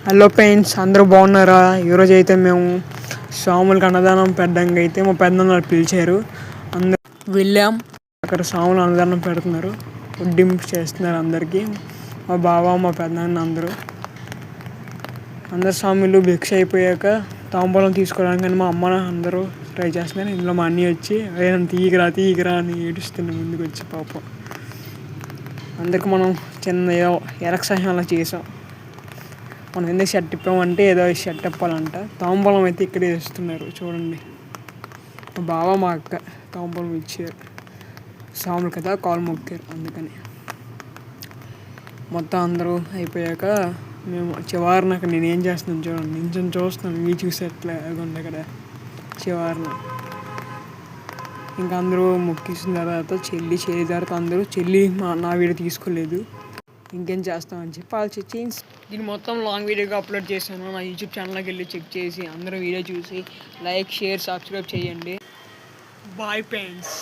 Hello friends, అందరూ బాగున్నారా? ఈరోజు అయితే మేము స్వాములకు అన్నదానం పెట్టడానికి అయితే మా పెద్దనాన్న పిలిచారు. అందరూ వెళ్ళాం. అక్కడ స్వాములు అన్నదానం పెడుతున్నారు, వడ్డింపు చేస్తున్నారు అందరికీ. మా బావ, మా పెద్దనాన్న అందరు స్వాములు భిక్ష అయిపోయాక తాంబూలం తీసుకోవడానికి మా అమ్మ అందరూ ట్రై చేస్తున్నారు. ఇందులో మా అన్నీ వచ్చి తీయకరా అని ఏడుస్తున్నాం ముందుకు వచ్చి. పాపం అందరికి మనం చిన్న ఎలక్షన్ అలా చేసాం. మనం ఎందుకు షర్ట్ ఇప్పామంటే ఏదో షర్ట్ ఇప్పాలంట. తాంబూలం అయితే ఇక్కడే ఇస్తున్నారు చూడండి. మా బావ, మా అక్క తాంబూలం ఇచ్చారు. స్వాములు కదా కాలు మొక్కారు, అందుకని. మొత్తం అందరూ అయిపోయాక మేము చివరిన నేను ఏం చేస్తున్నాను చూడండి, నించొని చూస్తున్నాను. మీ చూసేట్లే ఉంది అక్కడ చివరిన. ఇంకా అందరూ మొక్కేసిన తర్వాత చెల్లి తర్వాత అందరూ నా వీడియో తీసుకోలేదు, ఇంకేం చేస్తామని చెప్పి ఆలోచించి దీన్ని మొత్తం లాంగ్ వీడియోగా అప్లోడ్ చేశాను. నా యూట్యూబ్ ఛానల్కి వెళ్ళి చెక్ చేసి అందరూ వీడియో చూసి లైక్, షేర్, సబ్స్క్రైబ్ చేయండి. Bye friends.